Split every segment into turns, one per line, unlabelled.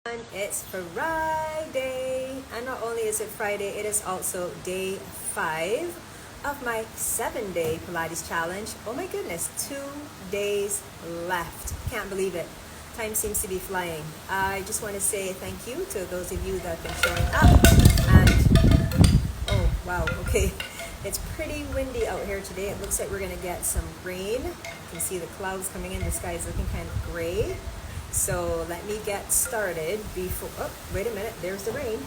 And it's Friday, and not only is it Friday, it is also day 5 of my 7-day Pilates challenge. Oh my goodness, 2 days left. Can't believe it. Time seems to be flying. I just want to say thank you to those of you that have been showing up. And oh wow, okay. It's pretty windy out here today. It looks like we're going to get some rain. You can see the clouds coming in. The sky is looking kind of gray. So let me get started before, oh, wait a minute, there's the rain.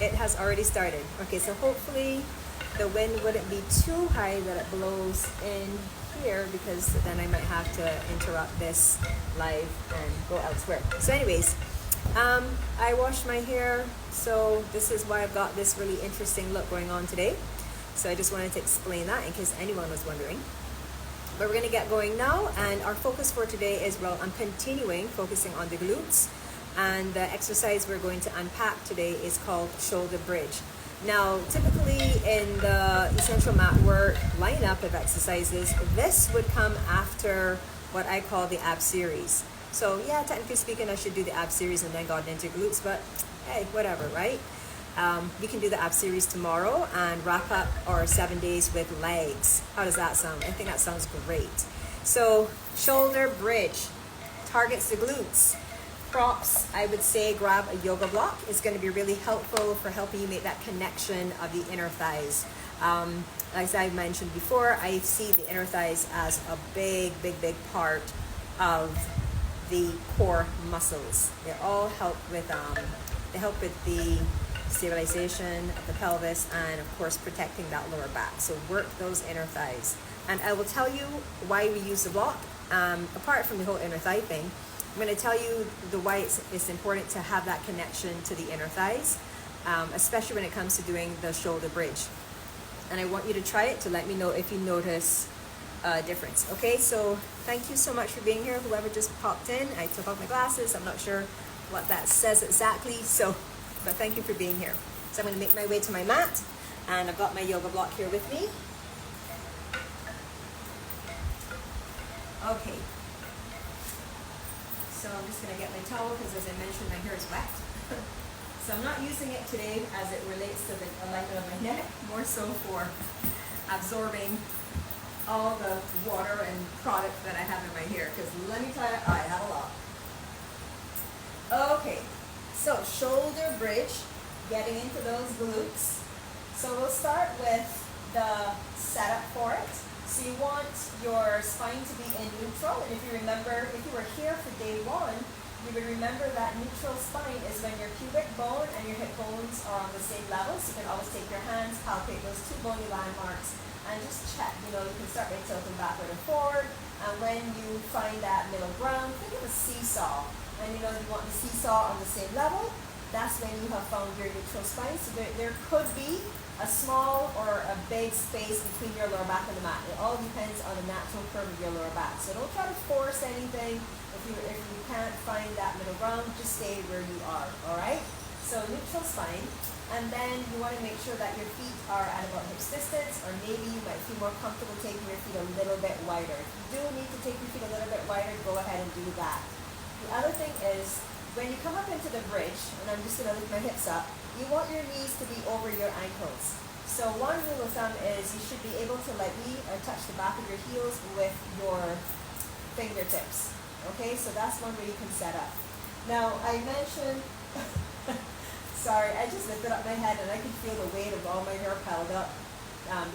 It has already started. Okay, so hopefully the wind wouldn't be too high that it blows in here, because then I might have to interrupt this live and go elsewhere. So anyways, I washed my hair, so this is why I've got this really interesting look going on today. So I just wanted to explain that in case anyone was wondering. But we're going to get going now, and our focus for today is, well, I'm focusing on the glutes, and the exercise we're going to unpack today is called shoulder bridge. Now, typically in the essential mat work lineup of exercises, this would come after what I call the ab series. So yeah, technically speaking, I should do the ab series and then got into glutes, but hey, whatever, right? We can do the ab series tomorrow and wrap up our 7 days with legs. How does that sound? I think that sounds great. So shoulder bridge targets the glutes. Props, I would say grab a yoga block. It's going to be really helpful for helping you make that connection of the inner thighs. As I mentioned before, I see the inner thighs as a big part of the core muscles. They all help with the stabilization of the pelvis, and of course protecting that lower back. So work those inner thighs, and I will tell you why we use the block. Apart from the whole inner thigh thing, I'm going to tell you why it's important to have that connection to the inner thighs, especially when it comes to doing the shoulder bridge. And I want you to try it to let me know if you notice a difference. Okay, so thank you so much for being here. Whoever just popped in, I took off my glasses. I'm not sure what that says exactly, but thank you for being here. So I'm going to make my way to my mat, and I've got my yoga block here with me. Okay. So I'm just going to get my towel, because as I mentioned, my hair is wet. So I'm not using it today as it relates to the alignment of my neck, more so for absorbing all the water and product that I have in my hair, because let me tell you, I have a lot. Okay. So shoulder bridge, getting into those glutes. So we'll start with the setup for it. So you want your spine to be in neutral, and if you remember, if you were here for day 1, you would remember that neutral spine is when your pubic bone and your hip bones are on the same level. So you can always take your hands, palpate those 2 bony landmarks, and just check. You can start by tilting backward and forward, and when you find that middle ground, think of a seesaw. And you want the seesaw on the same level. That's when you have found your neutral spine. So there could be a small or a big space between your lower back and the mat. It all depends on the natural curve of your lower back. So don't try to force anything. If you can't find that middle ground, just stay where you are. All right. So neutral spine, and then you want to make sure that your feet are at about hips distance, or maybe you might feel more comfortable taking your feet a little bit wider. If you do need to take your feet a little bit wider, go ahead and do that. The other thing is, when you come up into the bridge, and I'm just going to lift my hips up, you want your knees to be over your ankles. So one rule of thumb is you should be able to lightly touch the back of your heels with your fingertips. Okay, so that's one way you can set up. Now, I mentioned, sorry, I just lifted up my head and I could feel the weight of all my hair piled up,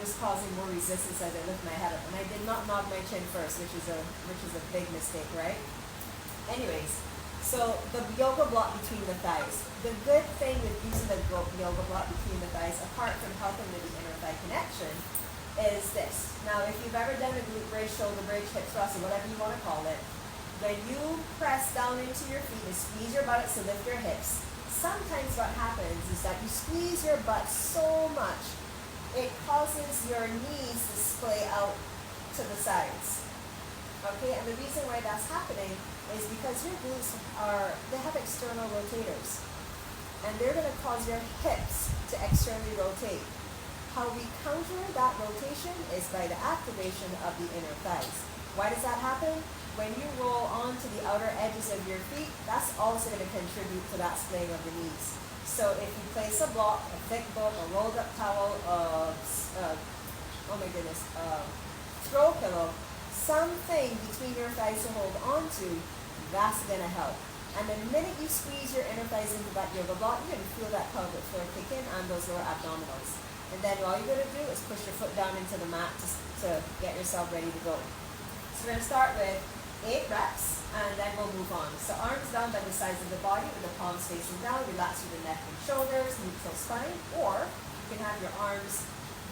just causing more resistance as I lift my head up. And I did not nod my chin first, which is a big mistake, right? Anyways, so the yoga block between the thighs. The good thing with using the yoga block between the thighs, apart from helping with the inner thigh connection, is this. Now, if you've ever done a glute bridge, shoulder bridge, hip thrust, or whatever you want to call it, when you press down into your feet and squeeze your buttocks to lift your hips, sometimes what happens is that you squeeze your butt so much, it causes your knees to splay out to the sides. Okay, and the reason why that's happening is because your glutes they have external rotators, and they're going to cause your hips to externally rotate. How we counter that rotation is by the activation of the inner thighs. Why does that happen? when you roll onto the outer edges of your feet, that's also going to contribute to that splaying of the knees. So if you place a block, a thick book, a rolled up towel, oh my goodness, throw pillow, something between your thighs to hold onto, that's going to help. And the minute you squeeze your inner thighs into that yoga block, you're going to feel that pelvic floor kick in and those lower abdominals. And then all you're going to do is push your foot down into the mat to get yourself ready to go. So we're going to start with 8 reps, and then we'll move on. So arms down by the sides of the body with the palms facing down. Relax through the neck and shoulders, neutral spine. Or you can have your arms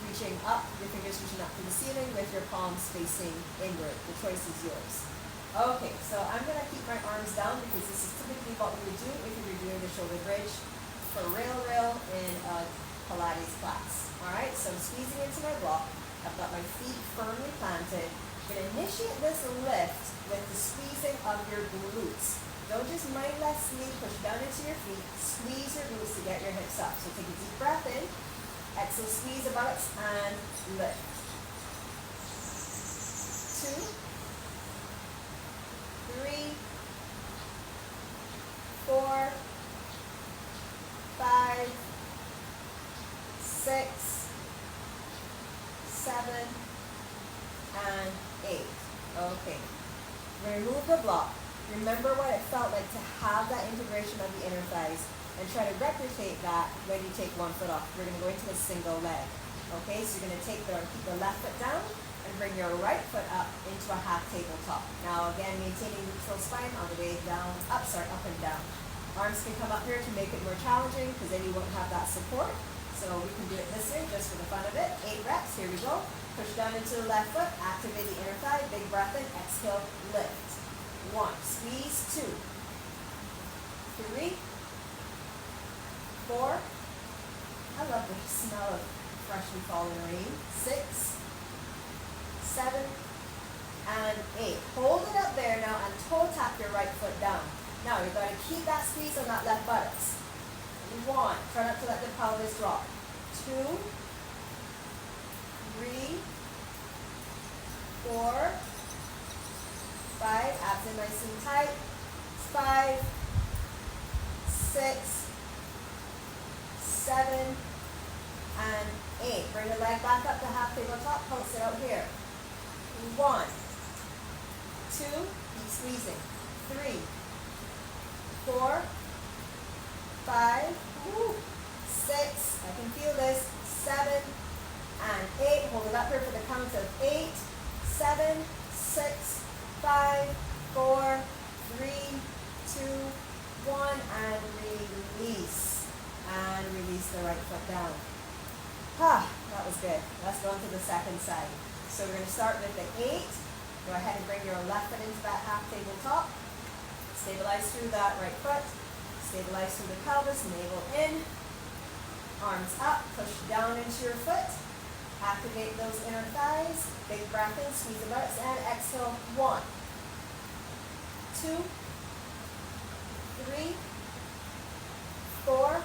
reaching up, your fingers reaching up to the ceiling with your palms facing inward. The choice is yours. Okay, so I'm going to keep my arms down because this is typically what we would do if we were doing the shoulder bridge for rail in a Pilates class. Alright, so I'm squeezing into my block. I've got my feet firmly planted. I'm going to initiate this lift with the squeezing of your glutes. Don't just mindlessly push down into your feet. Squeeze your glutes to get your hips up. So take a deep breath in. Exhale, squeeze the buttocks and lift. 2, 3, 4, 5, 6, 7, and 8. Okay. Remove the block. Remember what it felt like to have that integration of the inner thighs, and try to replicate that when you take one foot off. We're going to go into a single leg. Okay, so you're going to keep the left foot down and bring your right foot up into a half tabletop. Now again, maintaining neutral spine on the way down, up and down. Arms can come up here to make it more challenging because then you won't have that support. So we can do it this way just for the fun of it. 8 reps, here we go. Push down into the left foot, activate the inner thigh, big breath in, exhale, lift. 1, squeeze, 2, 3, 4, I love the smell of freshly fallen rain, 6, 7, and 8. Hold it up there now and toe tap your right foot down. Now you're going to keep that squeeze on that left buttocks. 1, try not to let the pelvis drop. 2, 3, 4, 5, abs in nice and tight. 5, 6, 7, and 8. Bring the leg back up to half tabletop. Pulse it out here. 1, 2, keep squeezing. 3, 4, 5, 6, I can feel this. 7, and 8. Hold it up here for the count of 8, 7, 6, 5, 4, 3, 2, 1, and release. And release the right foot down. That was good. Let's go on to the second side. So we're going to start with the 8. Go ahead and bring your left foot into that half tabletop. Stabilize through that right foot. Stabilize through the pelvis, navel in. Arms up, push down into your foot. Activate those inner thighs. Big breath in, squeeze the buttocks, and exhale. 1, 2, 3, 4,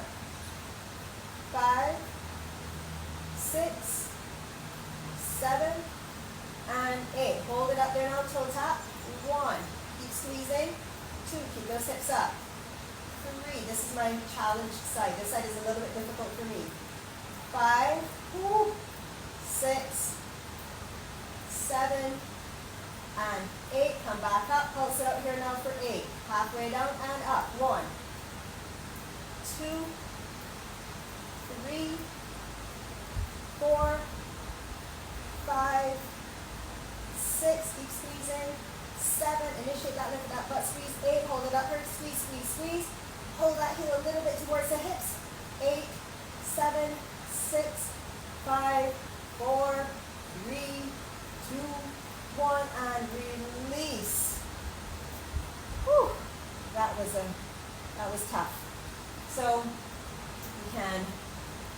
5, 6, 7, and 8. Hold it up there now, toe tap. 1, keep squeezing. 2, keep those hips up. 3, this is my challenged side. This side is a little bit difficult for me. 5, 6, 7, and 8. Come back up. Pulse it out here now for 8. Halfway down and up. 1, 2, 3, 4, 5, 6. Keep squeezing. 7. Initiate that lift of that butt squeeze. 8. Hold it up here. Squeeze, squeeze, squeeze. Hold that heel a little bit towards the hips. 8, 7, 6, 5, 4, 3, 2, 1, and release. Whew. That was tough. So you can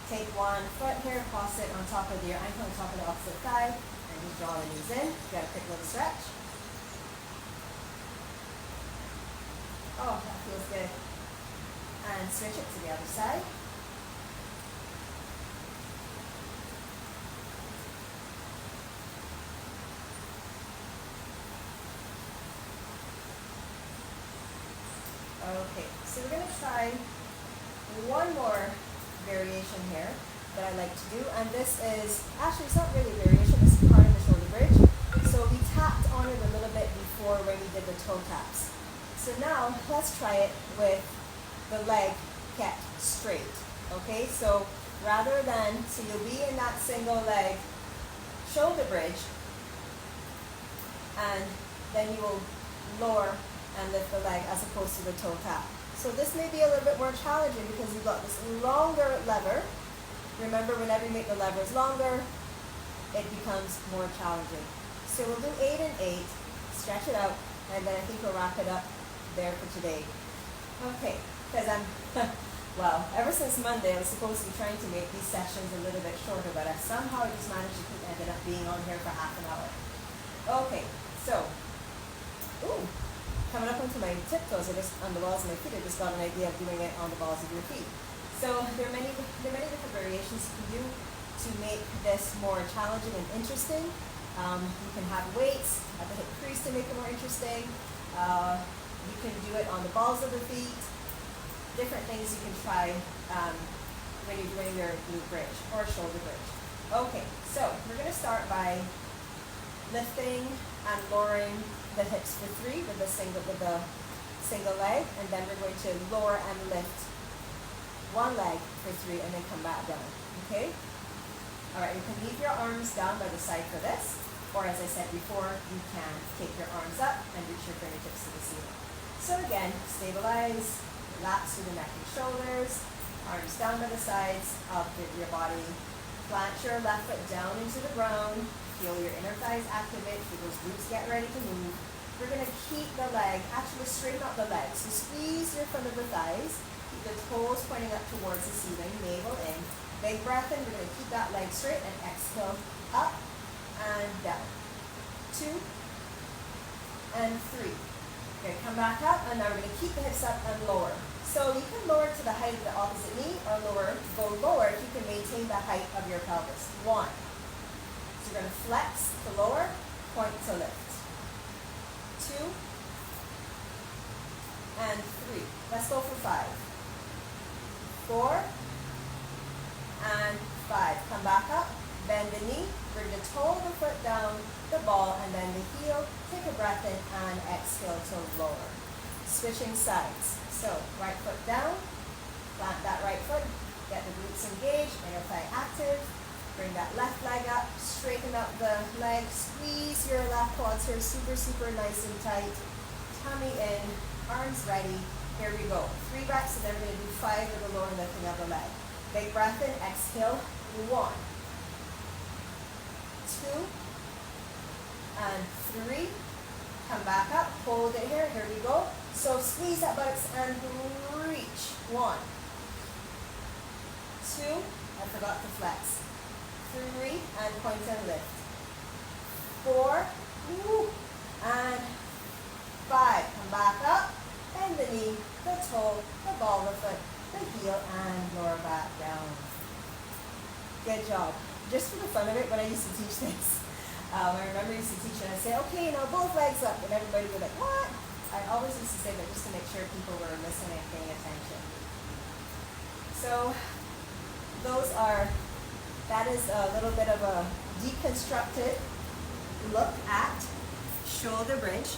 take one foot here, cross it on top of your ankle, on top of the opposite thigh, and just draw the knees in. You got a quick little stretch. Oh, that feels good. And switch it to the other side. try one more variation here that I like to do, and this is, actually it's not really a variation, it's part of the shoulder bridge. So we tapped on it a little bit before when we did the toe taps. So now let's try it with the leg kept straight. Okay, so rather than, so you'll be in that single leg shoulder bridge, and then you will lower and lift the leg as opposed to the toe tap. So this may be a little bit more challenging because you've got this longer lever. Remember, whenever you make the levers longer, it becomes more challenging. So we'll do 8 and 8, stretch it out, and then I think we'll wrap it up there for today. Okay, because well, ever since Monday, I was supposed to be trying to make these sessions a little bit shorter, but I somehow just managed to ended up being on here for half an hour. Okay, so, coming up onto my tiptoes, on the balls of my feet, I just got an idea of doing it on the balls of your feet. So there are many different variations you can do to make this more challenging and interesting. You can have weights at the hip crease to make it more interesting. You can do it on the balls of the feet. Different things you can try when you're doing your glute bridge or shoulder bridge. Okay, so we're going to start by lifting and lowering the hips for 3 with the single leg, and then we're going to lower and lift one leg for 3 and then come back down. Okay? All right, you can leave your arms down by the side for this, or as I said before, you can take your arms up and reach your fingertips to the ceiling. So again, stabilize. Relax through the neck and shoulders, arms down by the sides of your body. Plant your left foot down into the ground. Feel your inner thighs activate. Feel those glutes get ready to move. We're going to keep the leg, actually straighten out the legs. So squeeze your front of the thighs. Keep the toes pointing up towards the ceiling, navel in. Big breath in. We're going to keep that leg straight and exhale up and down. 2 and 3. Okay, come back up, and now we're going to keep the hips up and lower. So you can lower to the height of the opposite knee, or go lower if you can maintain the height of your pelvis. 1. So you're going to flex to lower, point to lift. 2 and 3. Let's go for 5. 4 and 5. Come back up, bend the knee, bring the toe of the foot down, the ball, and then the heel. Take a breath in and exhale to lower. Switching sides. So right foot down, plant that right foot, get the glutes engaged, inner thigh active. Bring that left leg up, straighten up the leg, squeeze your left quads here, super, super nice and tight. Tummy in, arms ready. Here we go. 3 reps, and then we're going to do 5 with the lower lifting of the leg. Big breath in, exhale. 1, 2, and 3. Come back up, hold it here. Here we go. So squeeze that buttocks and reach. 1, 2, I forgot to flex. 3 and point and lift. 4 and 5. Come back up, bend the knee, the toe, the ball of the foot, the heel, and lower back down. Good job. Just for the fun of it, when I used to teach this, I remember I used to teach and I'd say, okay, now both legs up, and everybody would be like, what? I always used to say that just to make sure people were listening and paying attention. So that is a little bit of a deconstructed look at shoulder bridge.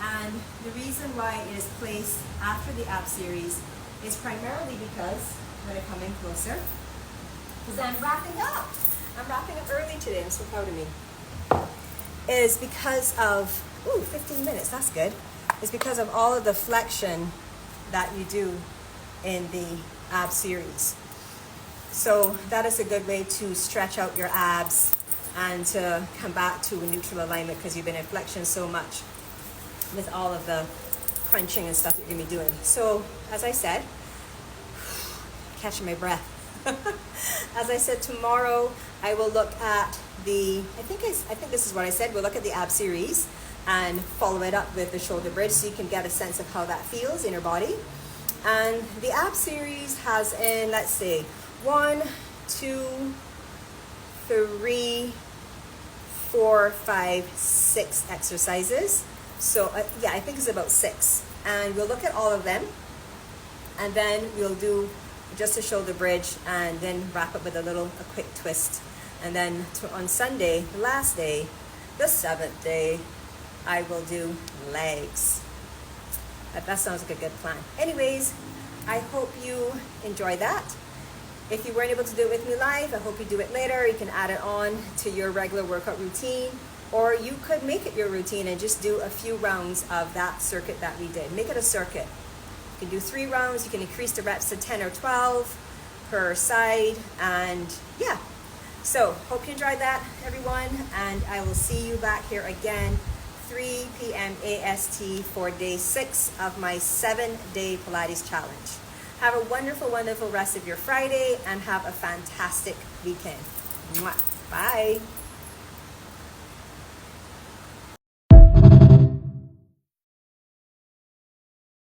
And the reason why it is placed after the ab series is primarily because, when I'm coming closer, because I'm wrapping up. I'm wrapping up early today. I'm so proud of me. Is because of, 15 minutes, that's good. It's because of all of the flexion that you do in the ab series. So that is a good way to stretch out your abs and to come back to a neutral alignment, because you've been in flexion so much with all of the crunching and stuff you're going to be doing. So as I said, catching my breath. As I said, tomorrow I will look at I think this is what I said, we'll look at the ab series and follow it up with the shoulder bridge so you can get a sense of how that feels in your body. And the ab series has in, let's see, 1, 2, 3, 4, 5, 6 exercises. So I think it's about 6. And we'll look at all of them And then we'll do just a shoulder bridge and then wrap up with a quick twist. And then on Sunday, the last day, the 7th day, I will do legs. That sounds like a good plan. Anyways, I hope you enjoy that. If you weren't able to do it with me live, I hope you do it later. You can add it on to your regular workout routine, or you could make it your routine and just do a few rounds of that circuit that we did. Make it a circuit. You can do 3 rounds. You can increase the reps to 10 or 12 per side. And yeah, so hope you enjoyed that, everyone. And I will see you back here again 3 p.m. AST for day 6 of my 7-day Pilates challenge. Have a wonderful, wonderful rest of your Friday and have a fantastic weekend. Mwah. Bye.